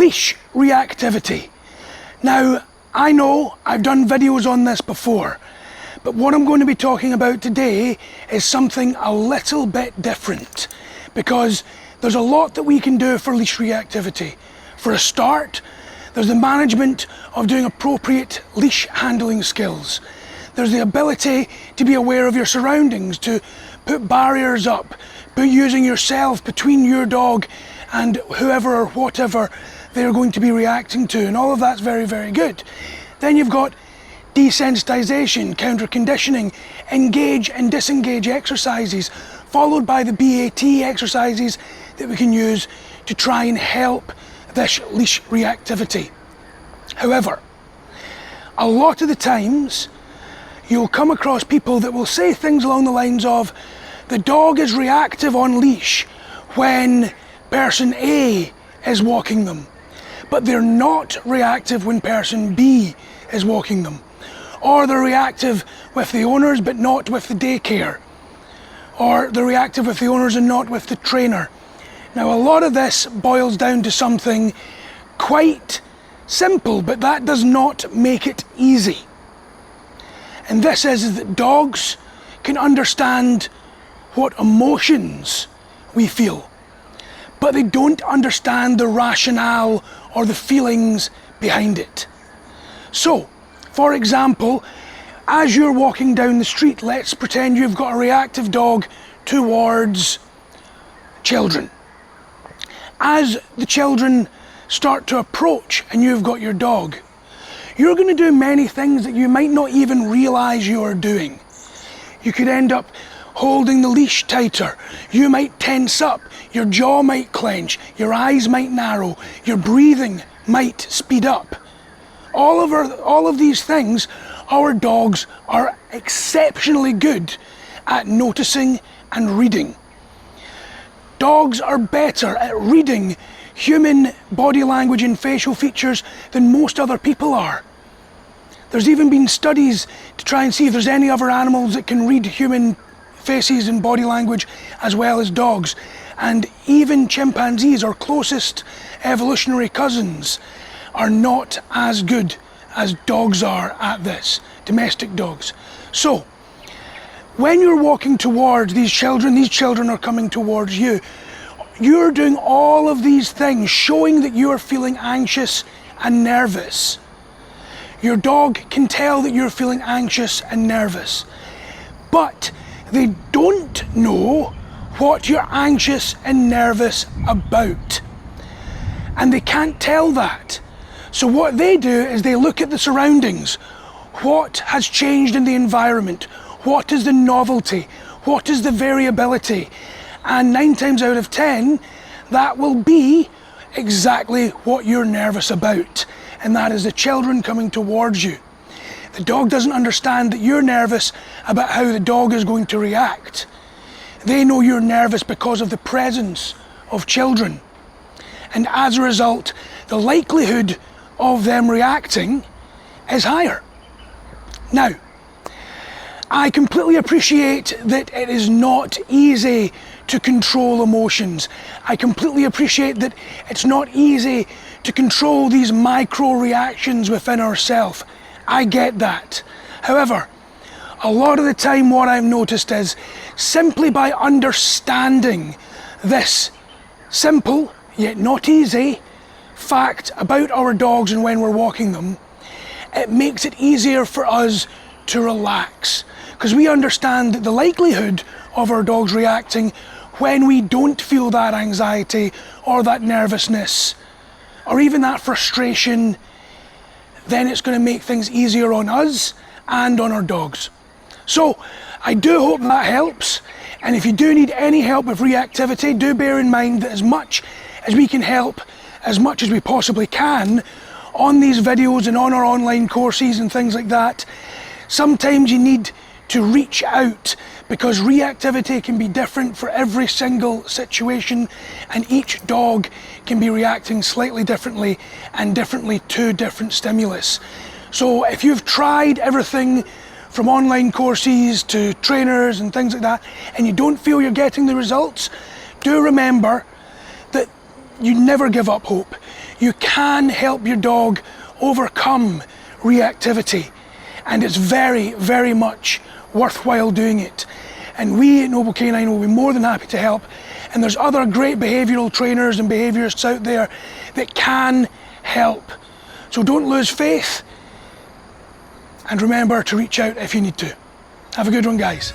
Leash reactivity. Now, I know I've done videos on this before, but what I'm going to be talking about today is something a little bit different, because there's a lot that we can do for leash reactivity. For a start, there's the management of doing appropriate leash handling skills. There's the ability to be aware of your surroundings, to put barriers up, put using yourself between your dog and whoever or whatever they're going to be reacting to, and all of that's very, very good. Then you've got desensitization, counter-conditioning, engage and disengage exercises, followed by the BAT exercises that we can use to try and help this leash reactivity. However, a lot of the times you'll come across people that will say things along the lines of, the dog is reactive on leash when person A is walking them, but they're not reactive when person B is walking them. Or they're reactive with the owners but not with the daycare. Or they're reactive with the owners and not with the trainer. Now, a lot of this boils down to something quite simple, but that does not make it easy. And this is that dogs can understand what emotions we feel, but they don't understand the rationale or the feelings behind it. So, for example, as you're walking down the street, let's pretend you've got a reactive dog towards children. As the children start to approach and you've got your dog, you're going to do many things that you might not even realise you are doing. You could end up holding the leash tighter, you might tense up, your jaw might clench, your eyes might narrow, your breathing might speed up. All of these things, our dogs are exceptionally good at noticing and reading. Dogs are better at reading human body language and facial features than most other people are. There's even been studies to try and see if there's any other animals that can read human faces and body language as well as dogs. And even chimpanzees, our closest evolutionary cousins, are not as good as dogs are at this, domestic dogs. So, when you're walking towards these children are coming towards you, you're doing all of these things, showing that you're feeling anxious and nervous. Your dog can tell that you're feeling anxious and nervous, but they don't know what you're anxious and nervous about. And they can't tell that. So what they do is they look at the surroundings. What has changed in the environment? What is the novelty? What is the variability? And 9 times out of 10, that will be exactly what you're nervous about. And that is the children coming towards you. The dog doesn't understand that you're nervous about how the dog is going to react. They know you're nervous because of the presence of children. And as a result, the likelihood of them reacting is higher. Now, I completely appreciate that it is not easy to control emotions. I completely appreciate that it's not easy to control these micro reactions within ourselves. I get that. However, a lot of the time what I've noticed is simply by understanding this simple, yet not easy, fact about our dogs and when we're walking them, it makes it easier for us to relax. Because we understand that the likelihood of our dogs reacting when we don't feel that anxiety or that nervousness or even that frustration, then it's going to make things easier on us and on our dogs. So I do hope that helps, and if you do need any help with reactivity, do bear in mind that as much as we can help, as much as we possibly can on these videos and on our online courses and things like that, sometimes you need to reach out, because reactivity can be different for every single situation, and each dog can be reacting slightly differently and differently to different stimulus. So if you've tried everything from online courses to trainers and things like that, and you don't feel you're getting the results, do remember that you never give up hope. You can help your dog overcome reactivity, and it's very, very much worthwhile doing it. And we at Noble Canine will be more than happy to help. And there's other great behavioural trainers and behaviourists out there that can help. So don't lose faith, and remember to reach out if you need to. Have a good one, guys.